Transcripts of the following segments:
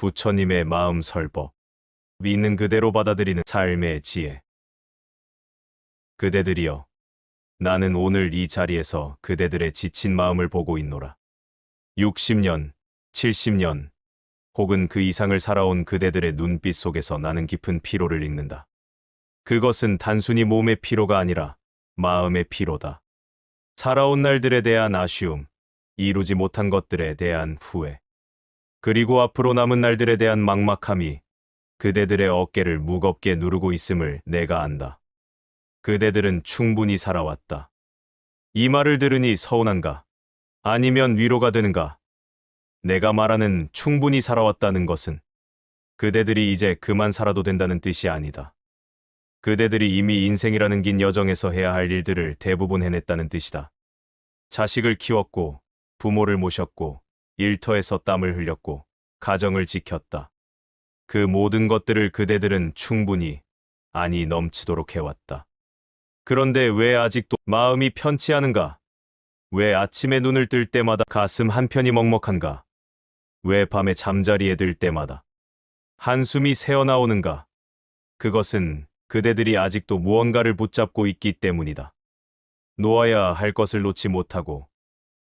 부처님의 마음 설법, 있는 그대로 받아들이는 삶의 지혜. 그대들이여, 나는 오늘 이 자리에서 그대들의 지친 마음을 보고 있노라. 60년, 70년, 혹은 그 이상을 살아온 그대들의 눈빛 속에서 나는 깊은 피로를 읽는다. 그것은 단순히 몸의 피로가 아니라 마음의 피로다. 살아온 날들에 대한 아쉬움, 이루지 못한 것들에 대한 후회, 그리고 앞으로 남은 날들에 대한 막막함이 그대들의 어깨를 무겁게 누르고 있음을 내가 안다. 그대들은 충분히 살아왔다. 이 말을 들으니 서운한가? 아니면 위로가 되는가? 내가 말하는 충분히 살아왔다는 것은 그대들이 이제 그만 살아도 된다는 뜻이 아니다. 그대들이 이미 인생이라는 긴 여정에서 해야 할 일들을 대부분 해냈다는 뜻이다. 자식을 키웠고, 부모를 모셨고, 일터에서 땀을 흘렸고, 가정을 지켰다. 그 모든 것들을 그대들은 충분히, 아니 넘치도록 해왔다. 그런데 왜 아직도 마음이 편치 않은가? 왜 아침에 눈을 뜰 때마다 가슴 한편이 먹먹한가? 왜 밤에 잠자리에 들 때마다 한숨이 새어나오는가? 그것은 그대들이 아직도 무언가를 붙잡고 있기 때문이다. 놓아야 할 것을 놓지 못하고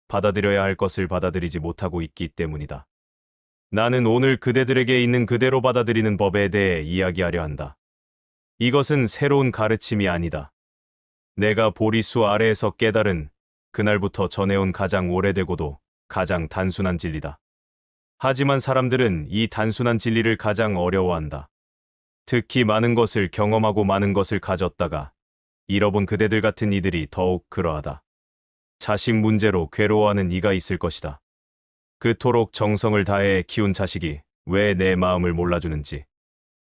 받아들여야 할 것을 받아들이지 못하고 있기 때문이다. 나는 오늘 그대들에게 있는 그대로 받아들이는 법에 대해 이야기하려 한다. 이것은 새로운 가르침이 아니다. 내가 보리수 아래에서 깨달은 그날부터 전해온 가장 오래되고도 가장 단순한 진리다. 하지만 사람들은 이 단순한 진리를 가장 어려워한다. 특히 많은 것을 경험하고 많은 것을 가졌다가 잃어본 그대들 같은 이들이 더욱 그러하다. 자식 문제로 괴로워하는 이가 있을 것이다. 그토록 정성을 다해 키운 자식이 왜 내 마음을 몰라주는지,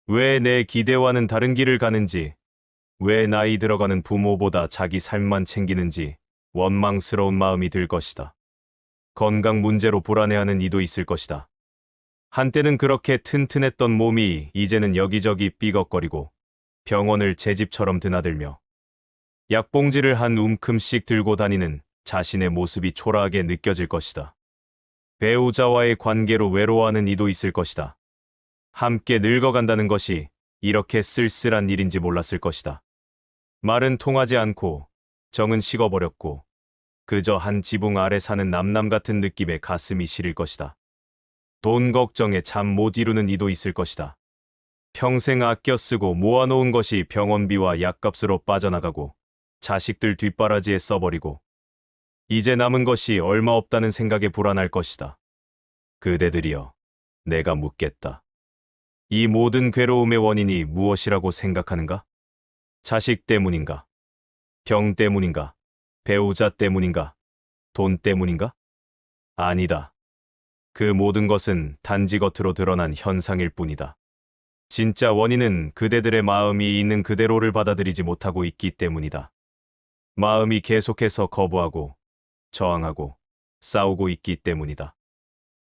왜 내 기대와는 다른 길을 가는지, 왜 나이 들어가는 부모보다 자기 삶만 챙기는지 원망스러운 마음이 들 것이다. 건강 문제로 불안해하는 이도 있을 것이다. 한때는 그렇게 튼튼했던 몸이 이제는 여기저기 삐걱거리고 병원을 제 집처럼 드나들며 약봉지를 한 움큼씩 들고 다니는 자신의 모습이 초라하게 느껴질 것이다. 배우자와의 관계로 외로워하는 이도 있을 것이다. 함께 늙어간다는 것이 이렇게 쓸쓸한 일인지 몰랐을 것이다. 말은 통하지 않고 정은 식어버렸고 그저 한 지붕 아래 사는 남남 같은 느낌에 가슴이 시릴 것이다. 돈 걱정에 잠 못 이루는 이도 있을 것이다. 평생 아껴 쓰고 모아놓은 것이 병원비와 약값으로 빠져나가고 자식들 뒷바라지에 써버리고 이제 남은 것이 얼마 없다는 생각에 불안할 것이다. 그대들이여, 내가 묻겠다. 이 모든 괴로움의 원인이 무엇이라고 생각하는가? 자식 때문인가? 병 때문인가? 배우자 때문인가? 돈 때문인가? 아니다. 그 모든 것은 단지 겉으로 드러난 현상일 뿐이다. 진짜 원인은 그대들의 마음이 있는 그대로를 받아들이지 못하고 있기 때문이다. 마음이 계속해서 거부하고 저항하고 싸우고 있기 때문이다.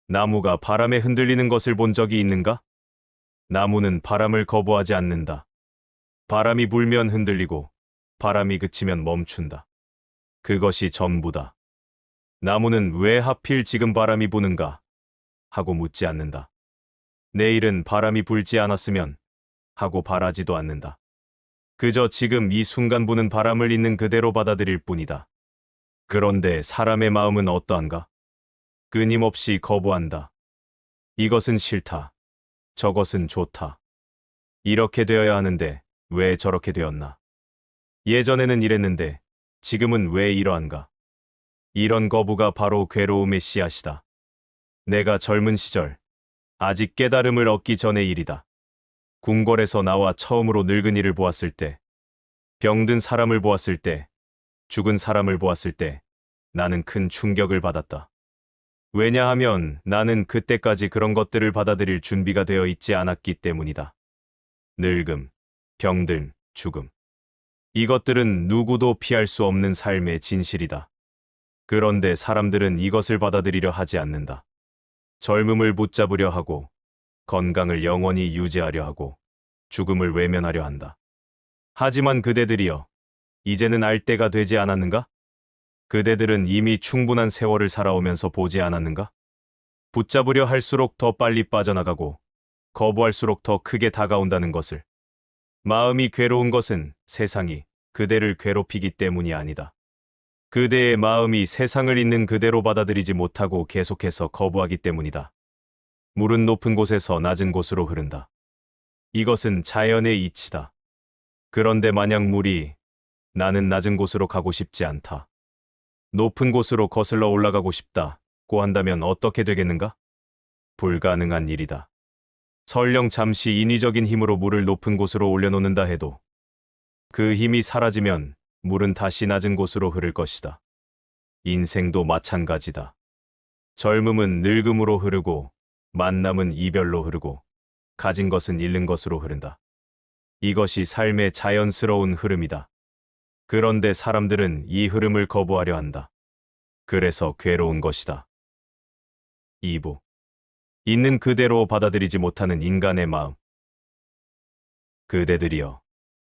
나무가 바람에 흔들리는 것을 본 적이 있는가? 나무는 바람을 거부하지 않는다. 바람이 불면 흔들리고 바람이 그치면 멈춘다. 그것이 전부다. 나무는 왜 하필 지금 바람이 부는가? 하고 묻지 않는다. 내일은 바람이 불지 않았으면 하고 바라지도 않는다. 그저 지금 이 순간 부는 바람을 있는 그대로 받아들일 뿐이다. 그런데 사람의 마음은 어떠한가? 끊임없이 거부한다. 이것은 싫다. 저것은 좋다. 이렇게 되어야 하는데 왜 저렇게 되었나? 예전에는 이랬는데 지금은 왜 이러한가? 이런 거부가 바로 괴로움의 씨앗이다. 내가 젊은 시절, 아직 깨달음을 얻기 전의 일이다. 궁궐에서 나와 처음으로 늙은이를 보았을 때, 병든 사람을 보았을 때, 죽은 사람을 보았을 때 나는 큰 충격을 받았다. 왜냐하면 나는 그때까지 그런 것들을 받아들일 준비가 되어 있지 않았기 때문이다. 늙음, 병듦, 죽음. 이것들은 누구도 피할 수 없는 삶의 진실이다. 그런데 사람들은 이것을 받아들이려 하지 않는다. 젊음을 붙잡으려 하고, 건강을 영원히 유지하려 하고, 죽음을 외면하려 한다. 하지만 그대들이여, 이제는 알 때가 되지 않았는가? 그대들은 이미 충분한 세월을 살아오면서 보지 않았는가? 붙잡으려 할수록 더 빨리 빠져나가고 거부할수록 더 크게 다가온다는 것을. 마음이 괴로운 것은 세상이 그대를 괴롭히기 때문이 아니다. 그대의 마음이 세상을 있는 그대로 받아들이지 못하고 계속해서 거부하기 때문이다. 물은 높은 곳에서 낮은 곳으로 흐른다. 이것은 자연의 이치다. 그런데 만약 물이 나는 낮은 곳으로 가고 싶지 않다, 높은 곳으로 거슬러 올라가고 싶다고 한다면 어떻게 되겠는가? 불가능한 일이다. 설령 잠시 인위적인 힘으로 물을 높은 곳으로 올려놓는다 해도 그 힘이 사라지면 물은 다시 낮은 곳으로 흐를 것이다. 인생도 마찬가지다. 젊음은 늙음으로 흐르고 만남은 이별로 흐르고 가진 것은 잃는 것으로 흐른다. 이것이 삶의 자연스러운 흐름이다. 그런데 사람들은 이 흐름을 거부하려 한다. 그래서 괴로운 것이다. 2부. 있는 그대로 받아들이지 못하는 인간의 마음. 그대들이여,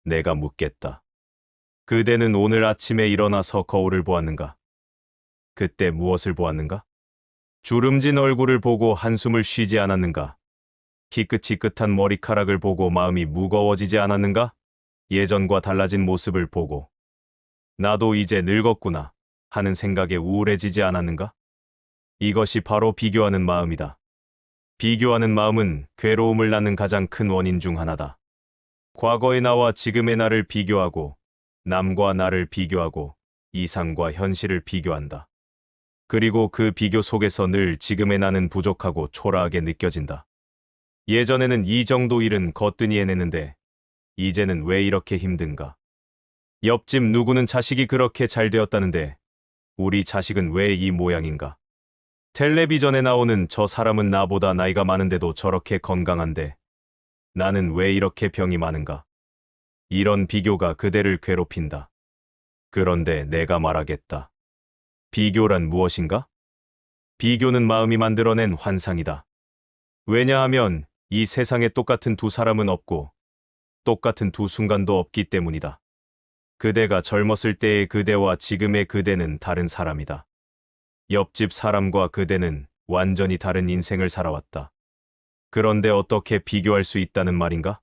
내가 묻겠다. 그대는 오늘 아침에 일어나서 거울을 보았는가? 그때 무엇을 보았는가? 주름진 얼굴을 보고 한숨을 쉬지 않았는가? 희끗희끗한 머리카락을 보고 마음이 무거워지지 않았는가? 예전과 달라진 모습을 보고 나도 이제 늙었구나 하는 생각에 우울해지지 않았는가? 이것이 바로 비교하는 마음이다. 비교하는 마음은 괴로움을 낳는 가장 큰 원인 중 하나다. 과거의 나와 지금의 나를 비교하고 남과 나를 비교하고 이상과 현실을 비교한다. 그리고 그 비교 속에서 늘 지금의 나는 부족하고 초라하게 느껴진다. 예전에는 이 정도 일은 거뜬히 해냈는데 이제는 왜 이렇게 힘든가? 옆집 누구는 자식이 그렇게 잘 되었다는데 우리 자식은 왜 이 모양인가? 텔레비전에 나오는 저 사람은 나보다 나이가 많은데도 저렇게 건강한데 나는 왜 이렇게 병이 많은가? 이런 비교가 그대를 괴롭힌다. 그런데 내가 말하겠다. 비교란 무엇인가? 비교는 마음이 만들어낸 환상이다. 왜냐하면 이 세상에 똑같은 두 사람은 없고 똑같은 두 순간도 없기 때문이다. 그대가 젊었을 때의 그대와 지금의 그대는 다른 사람이다. 옆집 사람과 그대는 완전히 다른 인생을 살아왔다. 그런데 어떻게 비교할 수 있다는 말인가?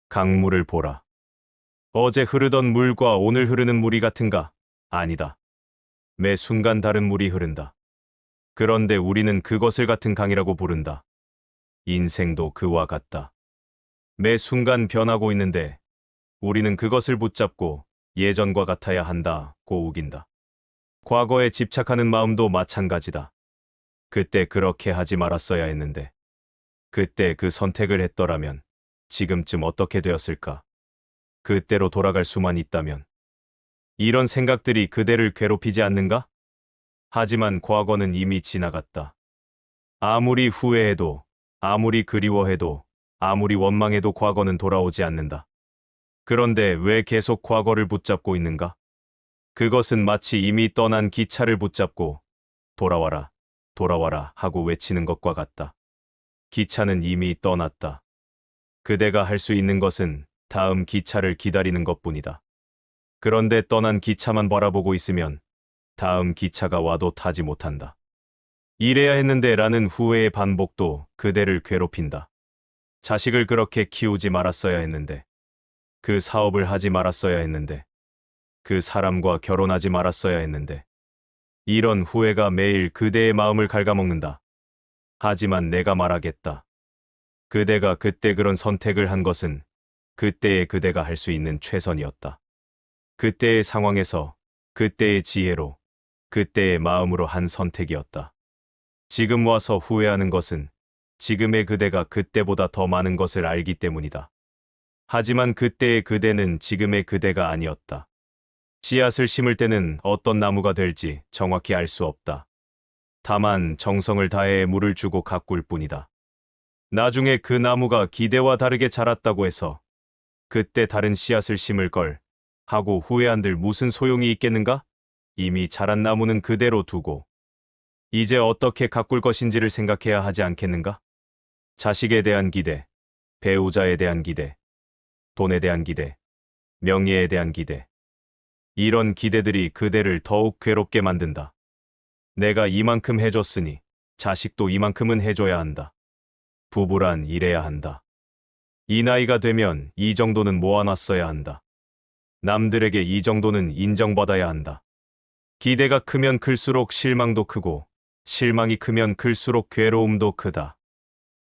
강물을 보라. 어제 흐르던 물과 오늘 흐르는 물이 같은가? 아니다. 매 순간 다른 물이 흐른다. 그런데 우리는 그것을 같은 강이라고 부른다. 인생도 그와 같다. 매 순간 변하고 있는데 우리는 그것을 붙잡고 예전과 같아야 한다고 우긴다. 과거에 집착하는 마음도 마찬가지다. 그때 그렇게 하지 말았어야 했는데, 그때 그 선택을 했더라면 지금쯤 어떻게 되었을까? 그때로 돌아갈 수만 있다면. 이런 생각들이 그대를 괴롭히지 않는가? 하지만 과거는 이미 지나갔다. 아무리 후회해도, 아무리 그리워해도, 아무리 원망해도 과거는 돌아오지 않는다. 그런데 왜 계속 과거를 붙잡고 있는가? 그것은 마치 이미 떠난 기차를 붙잡고 돌아와라, 돌아와라 하고 외치는 것과 같다. 기차는 이미 떠났다. 그대가 할 수 있는 것은 다음 기차를 기다리는 것뿐이다. 그런데 떠난 기차만 바라보고 있으면 다음 기차가 와도 타지 못한다. 이래야 했는데 라는 후회의 반복도 그대를 괴롭힌다. 자식을 그렇게 키우지 말았어야 했는데, 그 사업을 하지 말았어야 했는데, 그 사람과 결혼하지 말았어야 했는데, 이런 후회가 매일 그대의 마음을 갉아먹는다. 하지만 내가 말하겠다. 그대가 그때 그런 선택을 한 것은 그때의 그대가 할 수 있는 최선이었다. 그때의 상황에서, 그때의 지혜로, 그때의 마음으로 한 선택이었다. 지금 와서 후회하는 것은 지금의 그대가 그때보다 더 많은 것을 알기 때문이다. 하지만 그때의 그대는 지금의 그대가 아니었다. 씨앗을 심을 때는 어떤 나무가 될지 정확히 알 수 없다. 다만 정성을 다해 물을 주고 가꿀 뿐이다. 나중에 그 나무가 기대와 다르게 자랐다고 해서 그때 다른 씨앗을 심을 걸 하고 후회한들 무슨 소용이 있겠는가? 이미 자란 나무는 그대로 두고 이제 어떻게 가꿀 것인지를 생각해야 하지 않겠는가? 자식에 대한 기대, 배우자에 대한 기대, 돈에 대한 기대, 명예에 대한 기대. 이런 기대들이 그대를 더욱 괴롭게 만든다. 내가 이만큼 해줬으니 자식도 이만큼은 해줘야 한다. 부부란 이래야 한다. 이 나이가 되면 이 정도는 모아놨어야 한다. 남들에게 이 정도는 인정받아야 한다. 기대가 크면 클수록 실망도 크고, 실망이 크면 클수록 괴로움도 크다.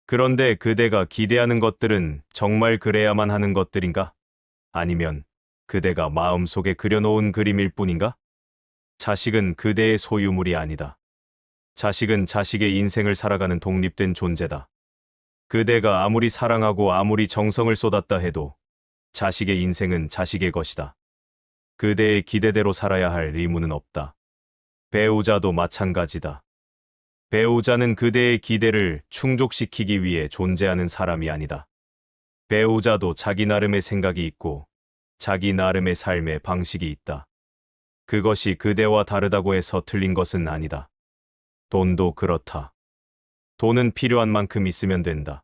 그런데 그대가 기대하는 것들은 정말 그래야만 하는 것들인가? 아니면 그대가 마음속에 그려놓은 그림일 뿐인가? 자식은 그대의 소유물이 아니다. 자식은 자식의 인생을 살아가는 독립된 존재다. 그대가 아무리 사랑하고 아무리 정성을 쏟았다 해도 자식의 인생은 자식의 것이다. 그대의 기대대로 살아야 할 의무는 없다. 배우자도 마찬가지다. 배우자는 그대의 기대를 충족시키기 위해 존재하는 사람이 아니다. 배우자도 자기 나름의 생각이 있고 자기 나름의 삶의 방식이 있다. 그것이 그대와 다르다고 해서 틀린 것은 아니다. 돈도 그렇다. 돈은 필요한 만큼 있으면 된다.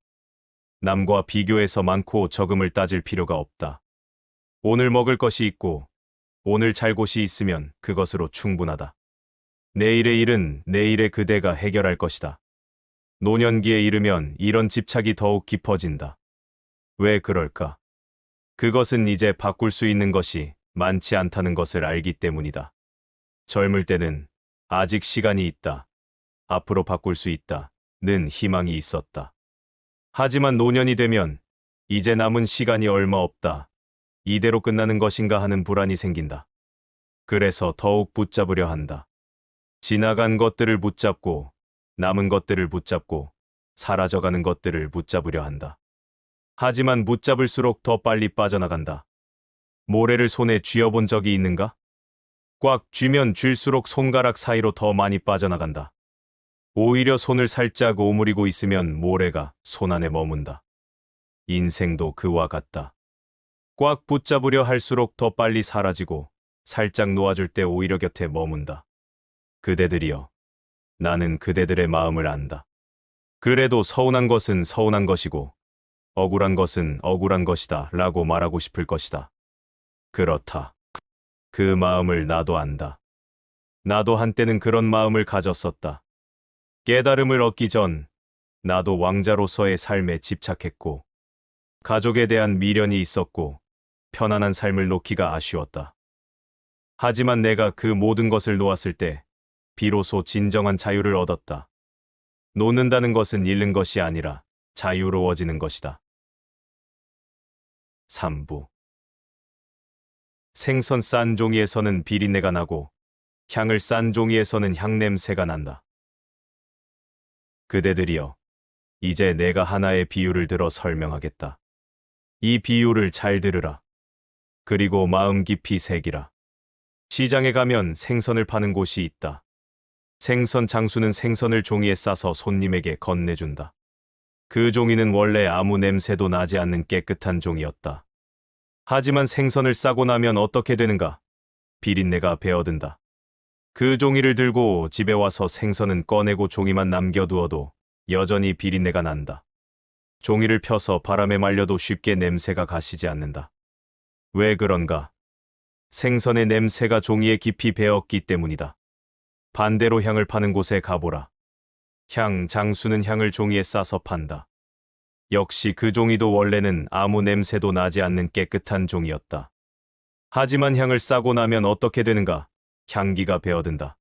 남과 비교해서 많고 적음을 따질 필요가 없다. 오늘 먹을 것이 있고 오늘 잘 곳이 있으면 그것으로 충분하다. 내일의 일은 내일의 그대가 해결할 것이다. 노년기에 이르면 이런 집착이 더욱 깊어진다. 왜 그럴까? 그것은 이제 바꿀 수 있는 것이 많지 않다는 것을 알기 때문이다. 젊을 때는 아직 시간이 있다. 앞으로 바꿀 수 있다. 는 희망이 있었다. 하지만 노년이 되면 이제 남은 시간이 얼마 없다. 이대로 끝나는 것인가 하는 불안이 생긴다. 그래서 더욱 붙잡으려 한다. 지나간 것들을 붙잡고 남은 것들을 붙잡고 사라져가는 것들을 붙잡으려 한다. 하지만 붙잡을수록 더 빨리 빠져나간다. 모래를 손에 쥐어본 적이 있는가? 꽉 쥐면 쥘수록 손가락 사이로 더 많이 빠져나간다. 오히려 손을 살짝 오므리고 있으면 모래가 손 안에 머문다. 인생도 그와 같다. 꽉 붙잡으려 할수록 더 빨리 사라지고 살짝 놓아줄 때 오히려 곁에 머문다. 그대들이여, 나는 그대들의 마음을 안다. 그래도 서운한 것은 서운한 것이고 억울한 것은 억울한 것이다 라고 말하고 싶을 것이다. 그렇다. 그 마음을 나도 안다. 나도 한때는 그런 마음을 가졌었다. 깨달음을 얻기 전 나도 왕자로서의 삶에 집착했고 가족에 대한 미련이 있었고 편안한 삶을 놓기가 아쉬웠다. 하지만 내가 그 모든 것을 놓았을 때 비로소 진정한 자유를 얻었다. 놓는다는 것은 잃는 것이 아니라 자유로워지는 것이다. 3부. 생선 싼 종이에서는 비린내가 나고 향을 싼 종이에서는 향냄새가 난다. 그대들이여, 이제 내가 하나의 비유를 들어 설명하겠다. 이 비유를 잘 들으라. 그리고 마음 깊이 새기라. 시장에 가면 생선을 파는 곳이 있다. 생선 장수는 생선을 종이에 싸서 손님에게 건네준다. 그 종이는 원래 아무 냄새도 나지 않는 깨끗한 종이었다. 하지만 생선을 싸고 나면 어떻게 되는가? 비린내가 배어든다. 그 종이를 들고 집에 와서 생선은 꺼내고 종이만 남겨두어도 여전히 비린내가 난다. 종이를 펴서 바람에 말려도 쉽게 냄새가 가시지 않는다. 왜 그런가? 생선의 냄새가 종이에 깊이 배었기 때문이다. 반대로 향을 파는 곳에 가보라. 향 장수는 향을 종이에 싸서 판다. 역시 그 종이도 원래는 아무 냄새도 나지 않는 깨끗한 종이었다. 하지만 향을 싸고 나면 어떻게 되는가? 향기가 배어든다.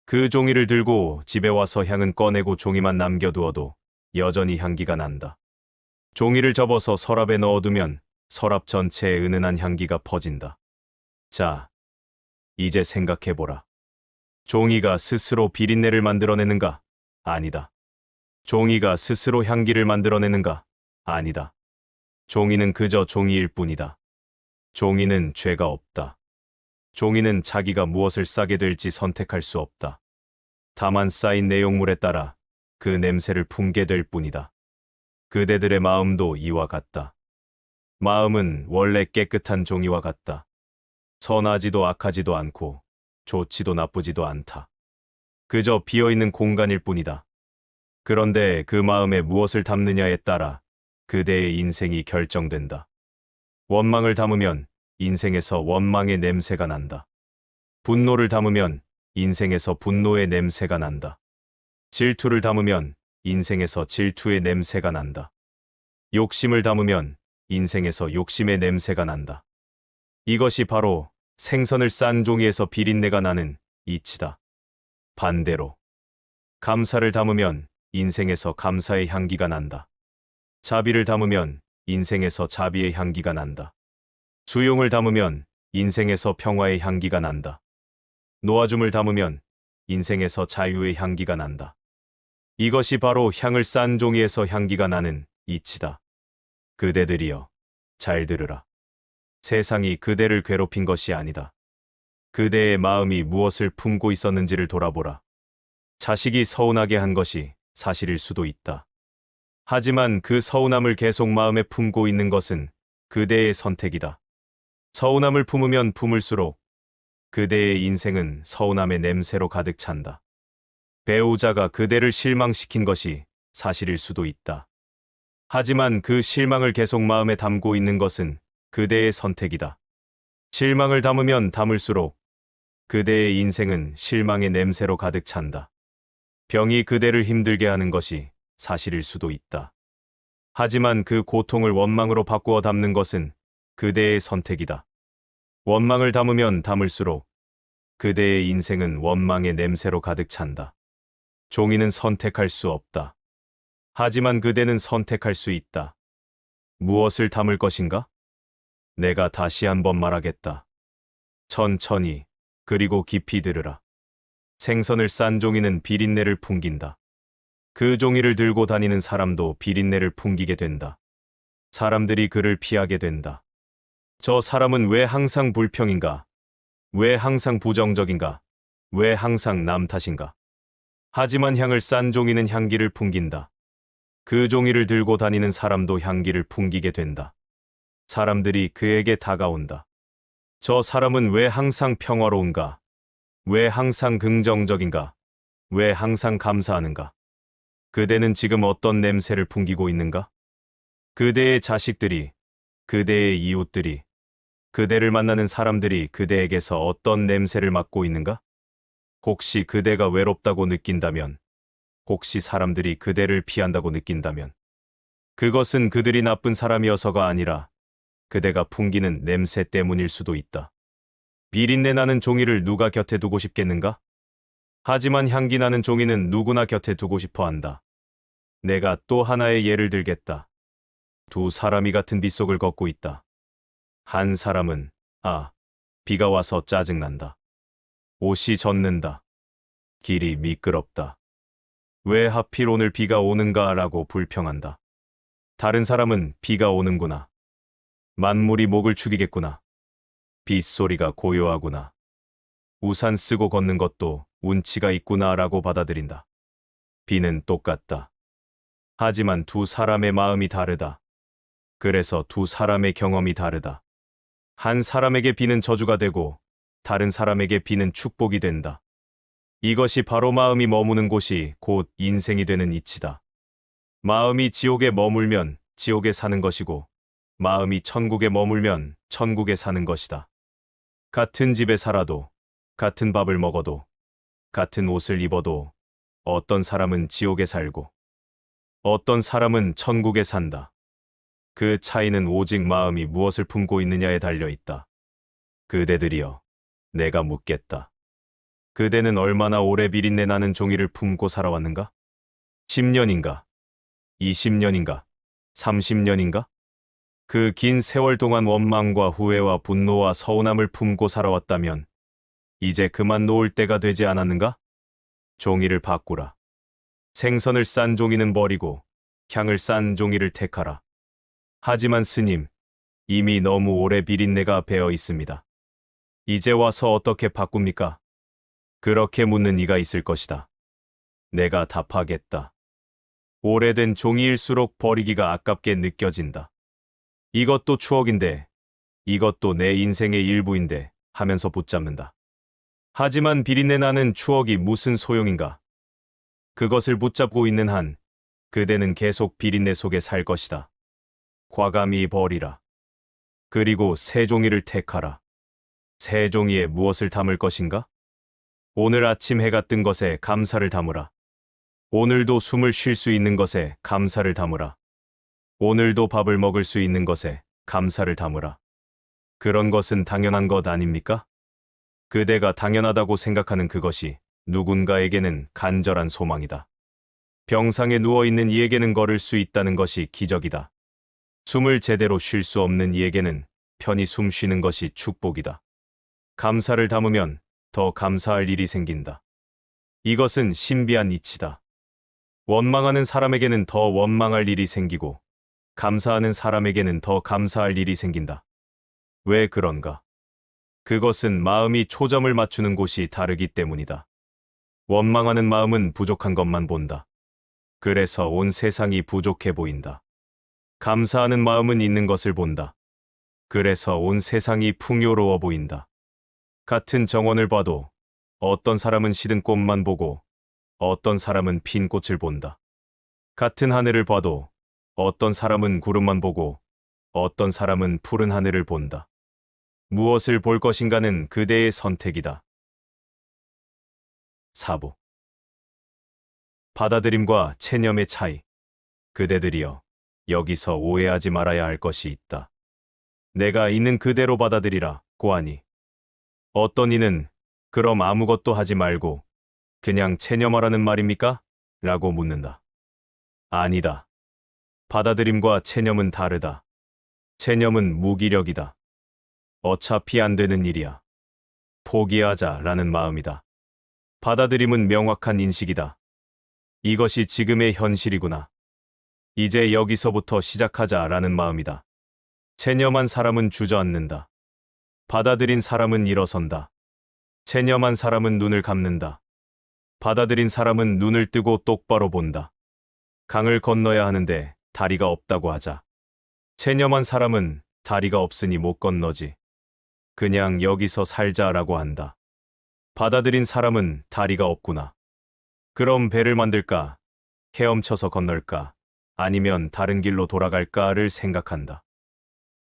그 종이를 들고 집에 와서 향은 꺼내고 종이만 남겨두어도 여전히 향기가 난다. 종이를 접어서 서랍에 넣어두면 서랍 전체에 은은한 향기가 퍼진다. 자, 이제 생각해보라. 종이가 스스로 비린내를 만들어내는가? 아니다. 종이가 스스로 향기를 만들어내는가? 아니다. 종이는 그저 종이일 뿐이다. 종이는 죄가 없다. 종이는 자기가 무엇을 싸게 될지 선택할 수 없다. 다만 쌓인 내용물에 따라 그 냄새를 품게 될 뿐이다. 그대들의 마음도 이와 같다. 마음은 원래 깨끗한 종이와 같다. 선하지도 악하지도 않고 좋지도 나쁘지도 않다. 그저 비어있는 공간일 뿐이다. 그런데 그 마음에 무엇을 담느냐에 따라 그대의 인생이 결정된다. 원망을 담으면 인생에서 원망의 냄새가 난다. 분노를 담으면 인생에서 분노의 냄새가 난다. 질투를 담으면 인생에서 질투의 냄새가 난다. 욕심을 담으면 인생에서 욕심의 냄새가 난다. 이것이 바로 생선을 싼 종이에서 비린내가 나는 이치다. 반대로 감사를 담으면 인생에서 감사의 향기가 난다. 자비를 담으면 인생에서 자비의 향기가 난다. 수용을 담으면 인생에서 평화의 향기가 난다. 놓아줌을 담으면 인생에서 자유의 향기가 난다. 이것이 바로 향을 싼 종이에서 향기가 나는 이치다. 그대들이여, 잘 들으라. 세상이 그대를 괴롭힌 것이 아니다. 그대의 마음이 무엇을 품고 있었는지를 돌아보라. 자식이 서운하게 한 것이 사실일 수도 있다. 하지만 그 서운함을 계속 마음에 품고 있는 것은 그대의 선택이다. 서운함을 품으면 품을수록 그대의 인생은 서운함의 냄새로 가득 찬다. 배우자가 그대를 실망시킨 것이 사실일 수도 있다. 하지만 그 실망을 계속 마음에 담고 있는 것은 그대의 선택이다. 실망을 담으면 담을수록 그대의 인생은 실망의 냄새로 가득 찬다. 병이 그대를 힘들게 하는 것이 사실일 수도 있다. 하지만 그 고통을 원망으로 바꾸어 담는 것은 그대의 선택이다. 원망을 담으면 담을수록 그대의 인생은 원망의 냄새로 가득 찬다. 종이는 선택할 수 없다. 하지만 그대는 선택할 수 있다. 무엇을 담을 것인가? 내가 다시 한번 말하겠다. 천천히, 그리고 깊이 들으라. 생선을 싼 종이는 비린내를 풍긴다. 그 종이를 들고 다니는 사람도 비린내를 풍기게 된다. 사람들이 그를 피하게 된다. 저 사람은 왜 항상 불평인가? 왜 항상 부정적인가? 왜 항상 남 탓인가? 하지만 향을 싼 종이는 향기를 풍긴다. 그 종이를 들고 다니는 사람도 향기를 풍기게 된다. 사람들이 그에게 다가온다. 저 사람은 왜 항상 평화로운가? 왜 항상 긍정적인가? 왜 항상 감사하는가? 그대는 지금 어떤 냄새를 풍기고 있는가? 그대의 자식들이, 그대의 이웃들이, 그대를 만나는 사람들이 그대에게서 어떤 냄새를 맡고 있는가? 혹시 그대가 외롭다고 느낀다면, 혹시 사람들이 그대를 피한다고 느낀다면, 그것은 그들이 나쁜 사람이어서가 아니라 그대가 풍기는 냄새 때문일 수도 있다. 비린내 나는 종이를 누가 곁에 두고 싶겠는가? 하지만 향기 나는 종이는 누구나 곁에 두고 싶어 한다. 내가 또 하나의 예를 들겠다. 두 사람이 같은 빗속을 걷고 있다. 한 사람은, 비가 와서 짜증난다. 옷이 젖는다. 길이 미끄럽다. 왜 하필 오늘 비가 오는가 라고 불평한다. 다른 사람은 비가 오는구나. 만물이 목을 축이겠구나. 빗소리가 고요하구나. 우산 쓰고 걷는 것도 운치가 있구나 라고 받아들인다. 비는 똑같다. 하지만 두 사람의 마음이 다르다. 그래서 두 사람의 경험이 다르다. 한 사람에게 비는 저주가 되고 다른 사람에게 비는 축복이 된다. 이것이 바로 마음이 머무는 곳이 곧 인생이 되는 이치다. 마음이 지옥에 머물면 지옥에 사는 것이고 마음이 천국에 머물면 천국에 사는 것이다. 같은 집에 살아도, 같은 밥을 먹어도, 같은 옷을 입어도 어떤 사람은 지옥에 살고 어떤 사람은 천국에 산다. 그 차이는 오직 마음이 무엇을 품고 있느냐에 달려 있다. 그대들이여, 내가 묻겠다. 그대는 얼마나 오래 비린내 나는 종이를 품고 살아왔는가? 10년인가? 20년인가? 30년인가? 그 긴 세월 동안 원망과 후회와 분노와 서운함을 품고 살아왔다면 이제 그만 놓을 때가 되지 않았는가? 종이를 바꾸라. 생선을 싼 종이는 버리고 향을 싼 종이를 택하라. 하지만 스님, 이미 너무 오래 비린내가 배어 있습니다. 이제 와서 어떻게 바꿉니까? 그렇게 묻는 이가 있을 것이다. 내가 답하겠다. 오래된 종이일수록 버리기가 아깝게 느껴진다. 이것도 추억인데, 이것도 내 인생의 일부인데 하면서 붙잡는다. 하지만 비린내 나는 추억이 무슨 소용인가? 그것을 붙잡고 있는 한 그대는 계속 비린내 속에 살 것이다. 과감히 버리라. 그리고 새 종이를 택하라. 새 종이에 무엇을 담을 것인가? 오늘 아침 해가 뜬 것에 감사를 담으라. 오늘도 숨을 쉴 수 있는 것에 감사를 담으라. 오늘도 밥을 먹을 수 있는 것에 감사를 담으라. 그런 것은 당연한 것 아닙니까? 그대가 당연하다고 생각하는 그것이 누군가에게는 간절한 소망이다. 병상에 누워있는 이에게는 걸을 수 있다는 것이 기적이다. 숨을 제대로 쉴 수 없는 이에게는 편히 숨 쉬는 것이 축복이다. 감사를 담으면 더 감사할 일이 생긴다. 이것은 신비한 이치다. 원망하는 사람에게는 더 원망할 일이 생기고 감사하는 사람에게는 더 감사할 일이 생긴다. 왜 그런가? 그것은 마음이 초점을 맞추는 곳이 다르기 때문이다. 원망하는 마음은 부족한 것만 본다. 그래서 온 세상이 부족해 보인다. 감사하는 마음은 있는 것을 본다. 그래서 온 세상이 풍요로워 보인다. 같은 정원을 봐도 어떤 사람은 시든 꽃만 보고 어떤 사람은 핀 꽃을 본다. 같은 하늘을 봐도 어떤 사람은 구름만 보고 어떤 사람은 푸른 하늘을 본다. 무엇을 볼 것인가는 그대의 선택이다. 사부. 받아들임과 체념의 차이. 그대들이여, 여기서 오해하지 말아야 할 것이 있다. 내가 있는 그대로 받아들이라 고하니. 어떤 이는 그럼 아무것도 하지 말고 그냥 체념하라는 말입니까? 라고 묻는다. 아니다. 받아들임과 체념은 다르다. 체념은 무기력이다. 어차피 안 되는 일이야. 포기하자라는 마음이다. 받아들임은 명확한 인식이다. 이것이 지금의 현실이구나. 이제 여기서부터 시작하자라는 마음이다. 체념한 사람은 주저앉는다. 받아들인 사람은 일어선다. 체념한 사람은 눈을 감는다. 받아들인 사람은 눈을 뜨고 똑바로 본다. 강을 건너야 하는데 다리가 없다고 하자. 체념한 사람은 다리가 없으니 못 건너지. 그냥 여기서 살자라고 한다. 받아들인 사람은 다리가 없구나. 그럼 배를 만들까? 헤엄쳐서 건널까? 아니면 다른 길로 돌아갈까를 생각한다.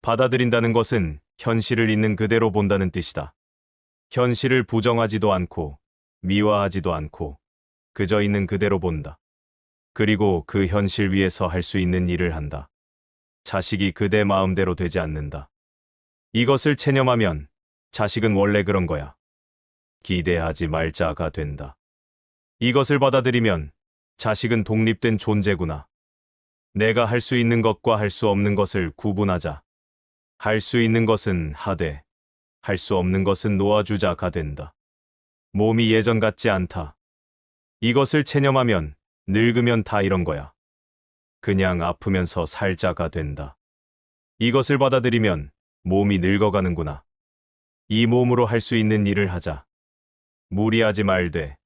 받아들인다는 것은 현실을 있는 그대로 본다는 뜻이다. 현실을 부정하지도 않고 미화하지도 않고 그저 있는 그대로 본다. 그리고 그 현실 위에서 할 수 있는 일을 한다. 자식이 그대 마음대로 되지 않는다. 이것을 체념하면 자식은 원래 그런 거야. 기대하지 말자가 된다. 이것을 받아들이면 자식은 독립된 존재구나. 내가 할 수 있는 것과 할 수 없는 것을 구분하자. 할 수 있는 것은 하되, 할 수 없는 것은 놓아주자가 된다. 몸이 예전 같지 않다. 이것을 체념하면 늙으면 다 이런 거야. 그냥 아프면서 살자가 된다. 이것을 받아들이면 몸이 늙어가는구나. 이 몸으로 할 수 있는 일을 하자. 무리하지 말되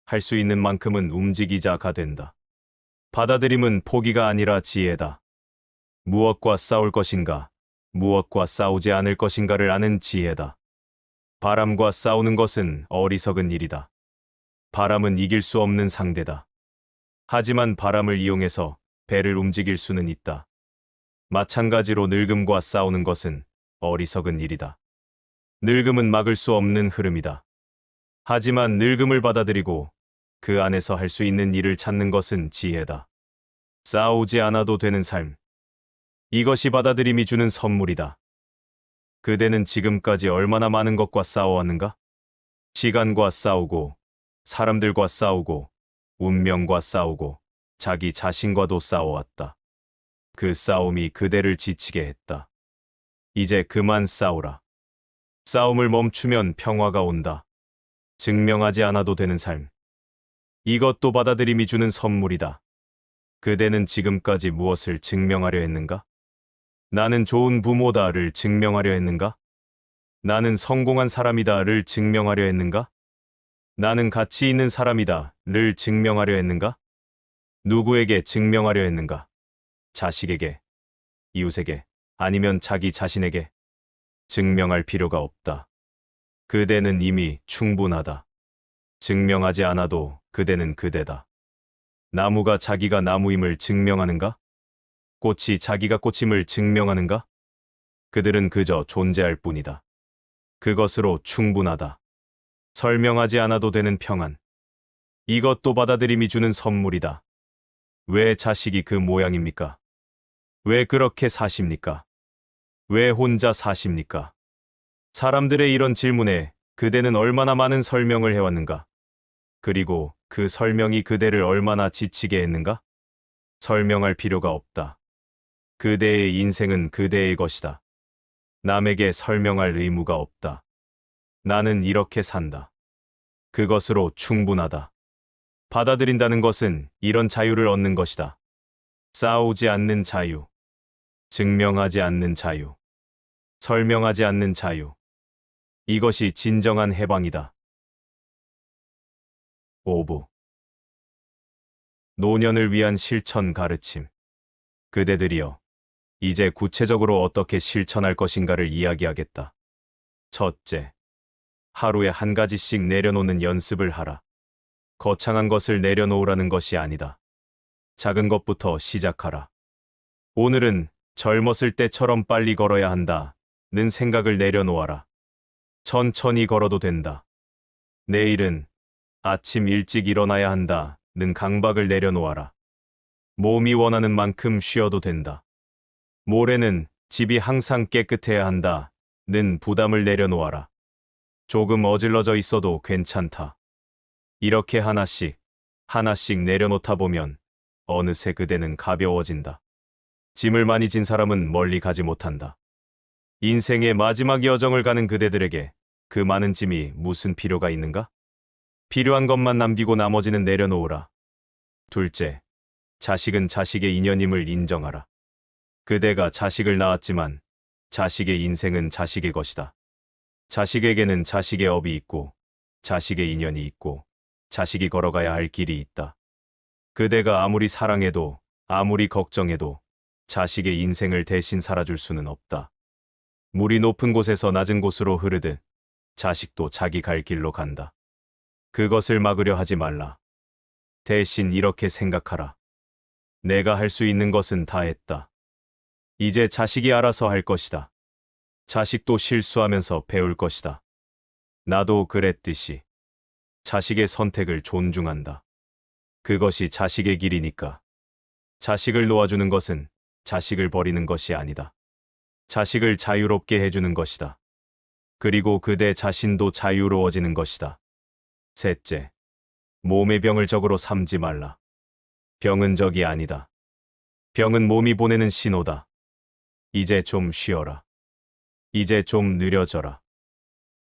할 수 있는 만큼은 움직이자가 된다. 받아들임은 포기가 아니라 지혜다. 무엇과 싸울 것인가, 무엇과 싸우지 않을 것인가를 아는 지혜다. 바람과 싸우는 것은 어리석은 일이다. 바람은 이길 수 없는 상대다. 하지만 바람을 이용해서 배를 움직일 수는 있다. 마찬가지로 늙음과 싸우는 것은 어리석은 일이다. 늙음은 막을 수 없는 흐름이다. 하지만 늙음을 받아들이고 그 안에서 할 수 있는 일을 찾는 것은 지혜다. 싸우지 않아도 되는 삶. 이것이 받아들임이 주는 선물이다. 그대는 지금까지 얼마나 많은 것과 싸워왔는가? 시간과 싸우고, 사람들과 싸우고, 운명과 싸우고, 자기 자신과도 싸워왔다. 그 싸움이 그대를 지치게 했다. 이제 그만 싸우라. 싸움을 멈추면 평화가 온다. 증명하지 않아도 되는 삶. 이것도 받아들임이 주는 선물이다. 그대는 지금까지 무엇을 증명하려 했는가? 나는 좋은 부모다를 증명하려 했는가? 나는 성공한 사람이다를 증명하려 했는가? 나는 가치 있는 사람이다를 증명하려 했는가? 누구에게 증명하려 했는가? 자식에게, 이웃에게, 아니면 자기 자신에게? 증명할 필요가 없다. 그대는 이미 충분하다. 증명하지 않아도 그대는 그대다. 나무가 자기가 나무임을 증명하는가? 꽃이 자기가 꽃임을 증명하는가? 그들은 그저 존재할 뿐이다. 그것으로 충분하다. 설명하지 않아도 되는 평안. 이것도 받아들임이 주는 선물이다. 왜 자식이 그 모양입니까? 왜 그렇게 사십니까? 왜 혼자 사십니까? 사람들의 이런 질문에 그대는 얼마나 많은 설명을 해왔는가? 그리고 그 설명이 그대를 얼마나 지치게 했는가? 설명할 필요가 없다. 그대의 인생은 그대의 것이다. 남에게 설명할 의무가 없다. 나는 이렇게 산다. 그것으로 충분하다. 받아들인다는 것은 이런 자유를 얻는 것이다. 싸우지 않는 자유. 증명하지 않는 자유. 설명하지 않는 자유. 이것이 진정한 해방이다. 5부. 노년을 위한 실천 가르침. 그대들이여, 이제 구체적으로 어떻게 실천할 것인가를 이야기하겠다. 첫째, 하루에 한 가지씩 내려놓는 연습을 하라. 거창한 것을 내려놓으라는 것이 아니다. 작은 것부터 시작하라. 오늘은 젊었을 때처럼 빨리 걸어야 한다는 생각을 내려놓아라. 천천히 걸어도 된다. 내일은 아침 일찍 일어나야 한다는 강박을 내려놓아라. 몸이 원하는 만큼 쉬어도 된다. 모레는 집이 항상 깨끗해야 한다는 부담을 내려놓아라. 조금 어질러져 있어도 괜찮다. 이렇게 하나씩 내려놓다 보면 어느새 그대는 가벼워진다. 짐을 많이 진 사람은 멀리 가지 못한다. 인생의 마지막 여정을 가는 그대들에게 그 많은 짐이 무슨 필요가 있는가? 필요한 것만 남기고 나머지는 내려놓으라. 둘째, 자식은 자식의 인연임을 인정하라. 그대가 자식을 낳았지만 자식의 인생은 자식의 것이다. 자식에게는 자식의 업이 있고 자식의 인연이 있고 자식이 걸어가야 할 길이 있다. 그대가 아무리 사랑해도 아무리 걱정해도 자식의 인생을 대신 살아줄 수는 없다. 물이 높은 곳에서 낮은 곳으로 흐르듯 자식도 자기 갈 길로 간다. 그것을 막으려 하지 말라. 대신 이렇게 생각하라. 내가 할 수 있는 것은 다 했다. 이제 자식이 알아서 할 것이다. 자식도 실수하면서 배울 것이다. 나도 그랬듯이 자식의 선택을 존중한다. 그것이 자식의 길이니까. 자식을 놓아주는 것은 자식을 버리는 것이 아니다. 자식을 자유롭게 해주는 것이다. 그리고 그대 자신도 자유로워지는 것이다. 셋째, 몸의 병을 적으로 삼지 말라. 병은 적이 아니다. 병은 몸이 보내는 신호다. 이제 좀 쉬어라. 이제 좀 느려져라.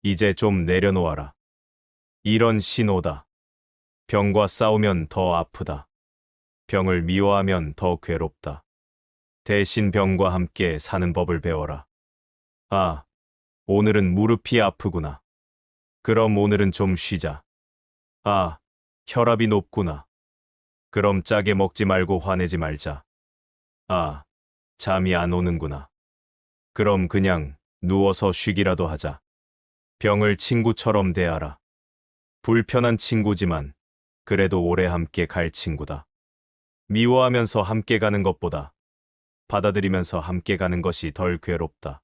이제 좀 내려놓아라. 이런 신호다. 병과 싸우면 더 아프다. 병을 미워하면 더 괴롭다. 대신 병과 함께 사는 법을 배워라. 아, 오늘은 무릎이 아프구나. 그럼 오늘은 좀 쉬자. 아, 혈압이 높구나. 그럼 짜게 먹지 말고 화내지 말자. 아, 잠이 안 오는구나. 그럼 그냥 누워서 쉬기라도 하자. 병을 친구처럼 대하라. 불편한 친구지만 그래도 오래 함께 갈 친구다. 미워하면서 함께 가는 것보다 받아들이면서 함께 가는 것이 덜 괴롭다.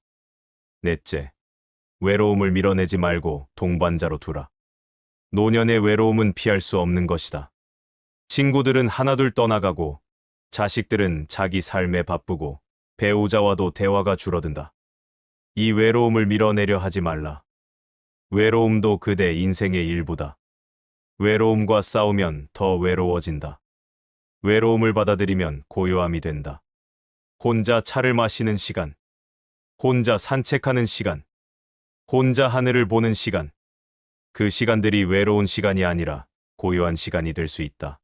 넷째, 외로움을 밀어내지 말고 동반자로 두라. 노년의 외로움은 피할 수 없는 것이다. 친구들은 하나둘 떠나가고 자식들은 자기 삶에 바쁘고 배우자와도 대화가 줄어든다. 이 외로움을 밀어내려 하지 말라. 외로움도 그대 인생의 일부다. 외로움과 싸우면 더 외로워진다. 외로움을 받아들이면 고요함이 된다. 혼자 차를 마시는 시간, 혼자 산책하는 시간, 혼자 하늘을 보는 시간, 그 시간들이 외로운 시간이 아니라 고요한 시간이 될 수 있다.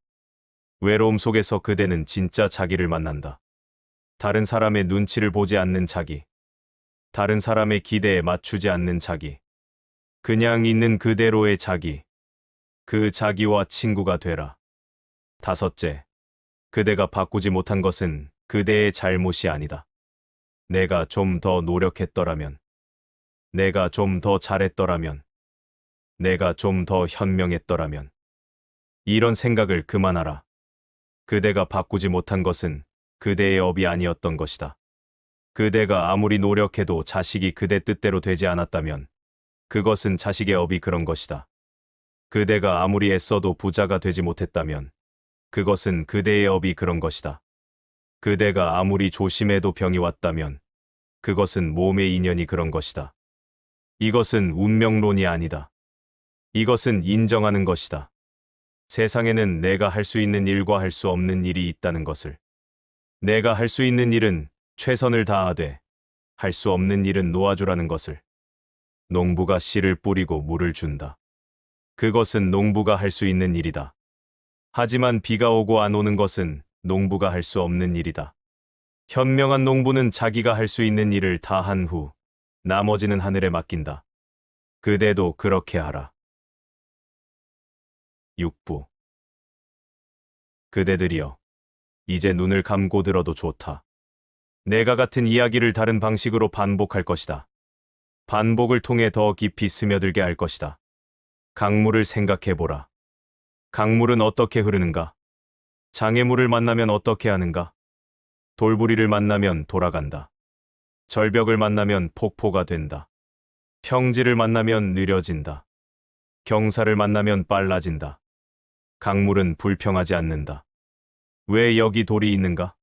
외로움 속에서 그대는 진짜 자기를 만난다. 다른 사람의 눈치를 보지 않는 자기, 다른 사람의 기대에 맞추지 않는 자기, 그냥 있는 그대로의 자기, 그 자기와 친구가 되라. 다섯째, 그대가 바꾸지 못한 것은 그대의 잘못이 아니다. 내가 좀 더 노력했더라면, 내가 좀 더 잘했더라면, 내가 좀 더 현명했더라면. 이런 생각을 그만하라. 그대가 바꾸지 못한 것은 그대의 업이 아니었던 것이다. 그대가 아무리 노력해도 자식이 그대 뜻대로 되지 않았다면 그것은 자식의 업이 그런 것이다. 그대가 아무리 애써도 부자가 되지 못했다면 그것은 그대의 업이 그런 것이다. 그대가 아무리 조심해도 병이 왔다면 그것은 몸의 인연이 그런 것이다. 이것은 운명론이 아니다. 이것은 인정하는 것이다. 세상에는 내가 할 수 있는 일과 할 수 없는 일이 있다는 것을. 내가 할 수 있는 일은 최선을 다하되 할 수 없는 일은 놓아주라는 것을. 농부가 씨를 뿌리고 물을 준다. 그것은 농부가 할 수 있는 일이다. 하지만 비가 오고 안 오는 것은 농부가 할 수 없는 일이다. 현명한 농부는 자기가 할 수 있는 일을 다 한 후 나머지는 하늘에 맡긴다. 그대도 그렇게 하라. 6부. 그대들이여, 이제 눈을 감고 들어도 좋다. 내가 같은 이야기를 다른 방식으로 반복할 것이다. 반복을 통해 더 깊이 스며들게 할 것이다. 강물을 생각해보라. 강물은 어떻게 흐르는가? 장애물을 만나면 어떻게 하는가? 돌부리를 만나면 돌아간다. 절벽을 만나면 폭포가 된다. 평지를 만나면 느려진다. 경사를 만나면 빨라진다. 강물은 불평하지 않는다. 왜 여기 돌이 있는가?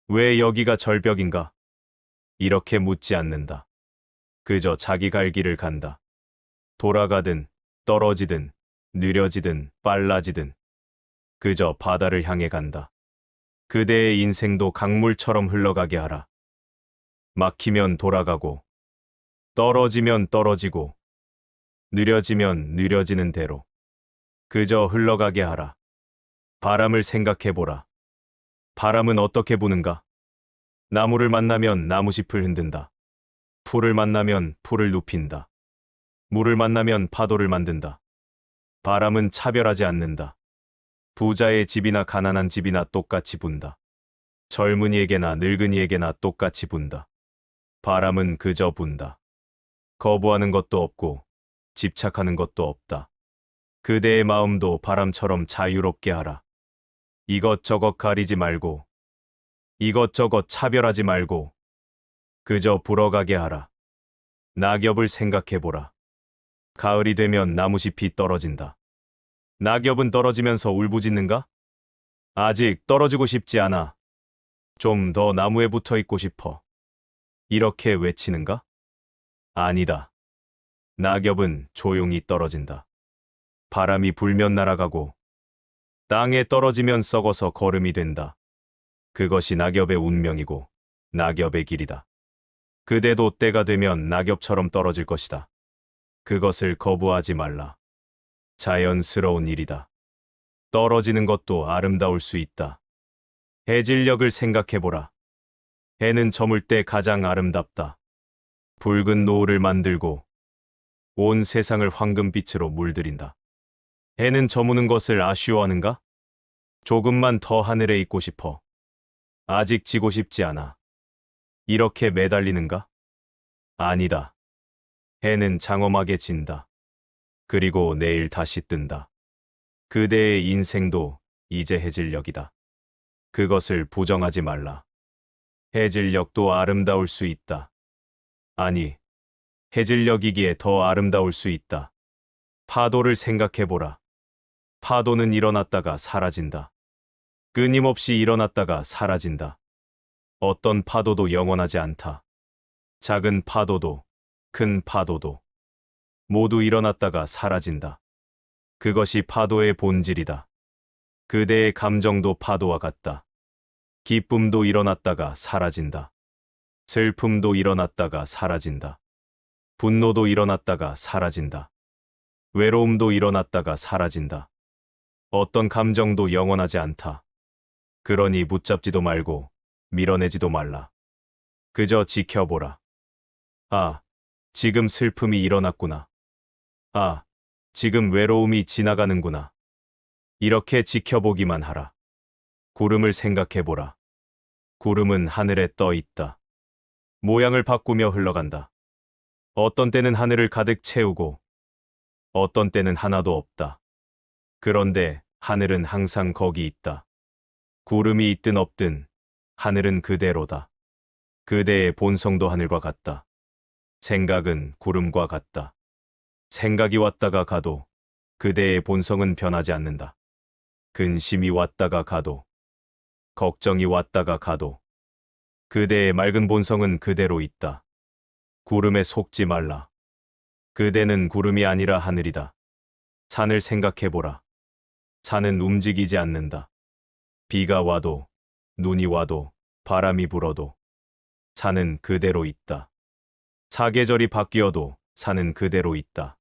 왜 여기가 절벽인가? 이렇게 묻지 않는다. 그저 자기 갈 길을 간다. 돌아가든 떨어지든 느려지든 빨라지든 그저 바다를 향해 간다. 그대의 인생도 강물처럼 흘러가게 하라. 막히면 돌아가고 떨어지면 떨어지고 느려지면 느려지는 대로 그저 흘러가게 하라. 바람을 생각해보라. 바람은 어떻게 부는가? 나무를 만나면 나무잎을 흔든다. 풀을 만나면 풀을 눕힌다. 물을 만나면 파도를 만든다. 바람은 차별하지 않는다. 부자의 집이나 가난한 집이나 똑같이 분다. 젊은이에게나 늙은이에게나 똑같이 분다. 바람은 그저 분다. 거부하는 것도 없고 집착하는 것도 없다. 그대의 마음도 바람처럼 자유롭게 하라. 이것저것 가리지 말고 이것저것 차별하지 말고 그저 불어가게 하라. 낙엽을 생각해보라. 가을이 되면 나무잎이 떨어진다. 낙엽은 떨어지면서 울부짖는가? 아직 떨어지고 싶지 않아. 좀 더 나무에 붙어 있고 싶어. 이렇게 외치는가? 아니다. 낙엽은 조용히 떨어진다. 바람이 불면 날아가고 땅에 떨어지면 썩어서 거름이 된다. 그것이 낙엽의 운명이고 낙엽의 길이다. 그대도 때가 되면 낙엽처럼 떨어질 것이다. 그것을 거부하지 말라. 자연스러운 일이다. 떨어지는 것도 아름다울 수 있다. 해질녘을 생각해보라. 해는 저물 때 가장 아름답다. 붉은 노을을 만들고 온 세상을 황금빛으로 물들인다. 해는 저무는 것을 아쉬워하는가? 조금만 더 하늘에 있고 싶어. 아직 지고 싶지 않아. 이렇게 매달리는가? 아니다. 해는 장엄하게 진다. 그리고 내일 다시 뜬다. 그대의 인생도 이제 해질녘이다. 그것을 부정하지 말라. 해질녘도 아름다울 수 있다. 아니, 해질녘이기에 더 아름다울 수 있다. 파도를 생각해보라. 파도는 일어났다가 사라진다. 끊임없이 일어났다가 사라진다. 어떤 파도도 영원하지 않다. 작은 파도도 큰 파도도 모두 일어났다가 사라진다. 그것이 파도의 본질이다. 그대의 감정도 파도와 같다. 기쁨도 일어났다가 사라진다. 슬픔도 일어났다가 사라진다. 분노도 일어났다가 사라진다. 외로움도 일어났다가 사라진다. 어떤 감정도 영원하지 않다. 그러니 붙잡지도 말고 밀어내지도 말라. 그저 지켜보라. 아, 지금 슬픔이 일어났구나. 아, 지금 외로움이 지나가는구나. 이렇게 지켜보기만 하라. 구름을 생각해보라. 구름은 하늘에 떠 있다. 모양을 바꾸며 흘러간다. 어떤 때는 하늘을 가득 채우고 어떤 때는 하나도 없다. 그런데 하늘은 항상 거기 있다. 구름이 있든 없든 하늘은 그대로다. 그대의 본성도 하늘과 같다. 생각은 구름과 같다. 생각이 왔다가 가도 그대의 본성은 변하지 않는다. 근심이 왔다가 가도, 걱정이 왔다가 가도, 그대의 맑은 본성은 그대로 있다. 구름에 속지 말라. 그대는 구름이 아니라 하늘이다. 산을 생각해보라. 산은 움직이지 않는다. 비가 와도, 눈이 와도, 바람이 불어도, 산은 그대로 있다. 사계절이 바뀌어도 산은 그대로 있다.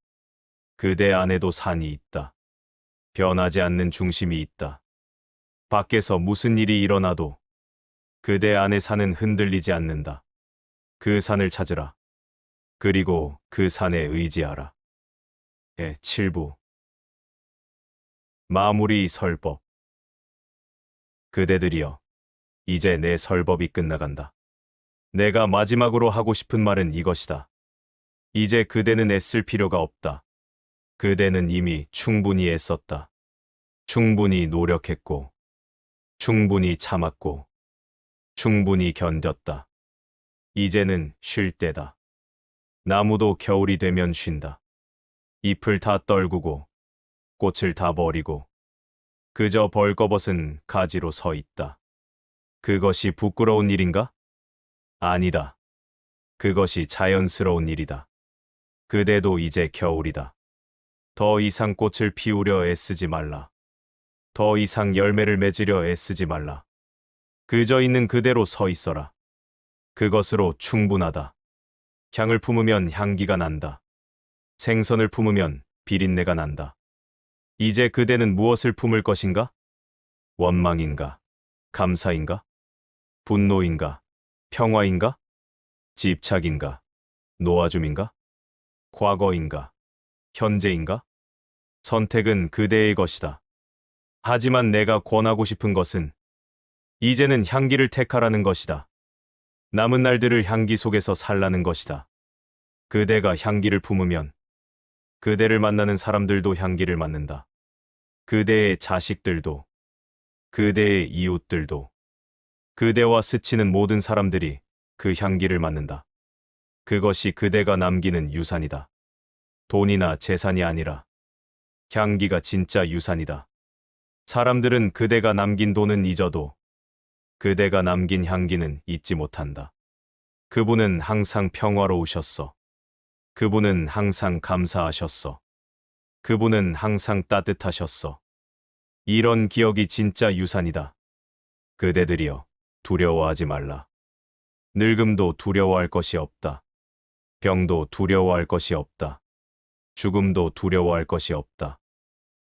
그대 안에도 산이 있다. 변하지 않는 중심이 있다. 밖에서 무슨 일이 일어나도 그대 안의 산은 흔들리지 않는다. 그 산을 찾으라. 그리고 그 산에 의지하라. 7부 마무리 설법. 그대들이여, 이제 내 설법이 끝나간다. 내가 마지막으로 하고 싶은 말은 이것이다. 이제 그대는 애쓸 필요가 없다. 그대는 이미 충분히 애썼다. 충분히 노력했고, 충분히 참았고, 충분히 견뎠다. 이제는 쉴 때다. 나무도 겨울이 되면 쉰다. 잎을 다 떨구고, 꽃을 다 버리고, 그저 벌거벗은 가지로 서 있다. 그것이 부끄러운 일인가? 아니다. 그것이 자연스러운 일이다. 그대도 이제 겨울이다. 더 이상 꽃을 피우려 애쓰지 말라. 더 이상 열매를 맺으려 애쓰지 말라. 그저 있는 그대로 서 있어라. 그것으로 충분하다. 향을 품으면 향기가 난다. 생선을 품으면 비린내가 난다. 이제 그대는 무엇을 품을 것인가? 원망인가? 감사인가? 분노인가? 평화인가? 집착인가? 놓아줌인가? 과거인가? 현재인가? 선택은 그대의 것이다. 하지만 내가 권하고 싶은 것은 이제는 향기를 택하라는 것이다. 남은 날들을 향기 속에서 살라는 것이다. 그대가 향기를 품으면 그대를 만나는 사람들도 향기를 맡는다. 그대의 자식들도, 그대의 이웃들도, 그대와 스치는 모든 사람들이 그 향기를 맡는다. 그것이 그대가 남기는 유산이다. 돈이나 재산이 아니라 향기가 진짜 유산이다. 사람들은 그대가 남긴 돈은 잊어도 그대가 남긴 향기는 잊지 못한다. 그분은 항상 평화로우셨어. 그분은 항상 감사하셨어. 그분은 항상 따뜻하셨어. 이런 기억이 진짜 유산이다. 그대들이여, 두려워하지 말라. 늙음도 두려워할 것이 없다. 병도 두려워할 것이 없다. 죽음도 두려워할 것이 없다.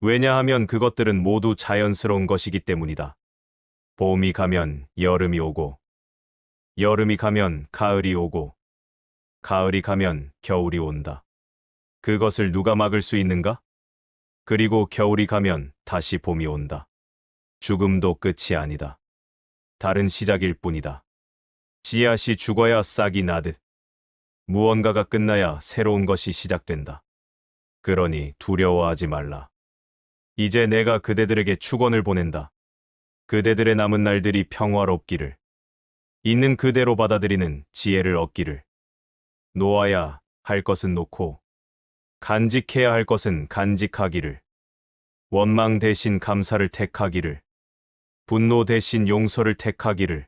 왜냐하면 그것들은 모두 자연스러운 것이기 때문이다. 봄이 가면 여름이 오고, 여름이 가면 가을이 오고, 가을이 가면 겨울이 온다. 그것을 누가 막을 수 있는가? 그리고 겨울이 가면 다시 봄이 온다. 죽음도 끝이 아니다. 다른 시작일 뿐이다. 씨앗이 죽어야 싹이 나듯 무언가가 끝나야 새로운 것이 시작된다. 그러니 두려워하지 말라. 이제 내가 그대들에게 축원을 보낸다. 그대들의 남은 날들이 평화롭기를, 있는 그대로 받아들이는 지혜를 얻기를, 놓아야 할 것은 놓고 간직해야 할 것은 간직하기를, 원망 대신 감사를 택하기를, 분노 대신 용서를 택하기를,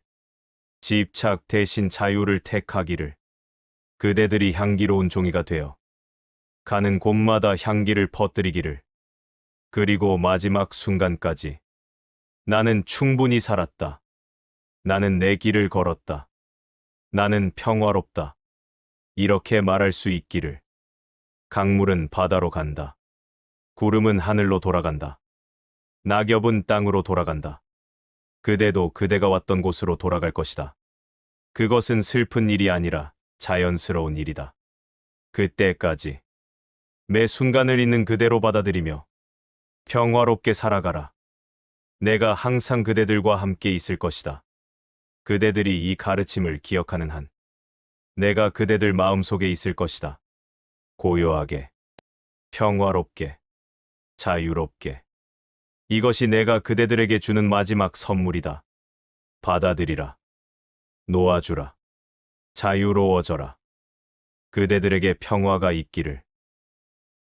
집착 대신 자유를 택하기를, 그대들이 향기로운 종이가 되어 가는 곳마다 향기를 퍼뜨리기를, 그리고 마지막 순간까지 나는 충분히 살았다. 나는 내 길을 걸었다. 나는 평화롭다. 이렇게 말할 수 있기를. 강물은 바다로 간다. 구름은 하늘로 돌아간다. 낙엽은 땅으로 돌아간다. 그대도 그대가 왔던 곳으로 돌아갈 것이다. 그것은 슬픈 일이 아니라 자연스러운 일이다. 그때까지 매 순간을 있는 그대로 받아들이며 평화롭게 살아가라. 내가 항상 그대들과 함께 있을 것이다. 그대들이 이 가르침을 기억하는 한 내가 그대들 마음속에 있을 것이다. 고요하게, 평화롭게, 자유롭게. 이것이 내가 그대들에게 주는 마지막 선물이다. 받아들이라. 놓아주라. 자유로워져라. 그대들에게 평화가 있기를.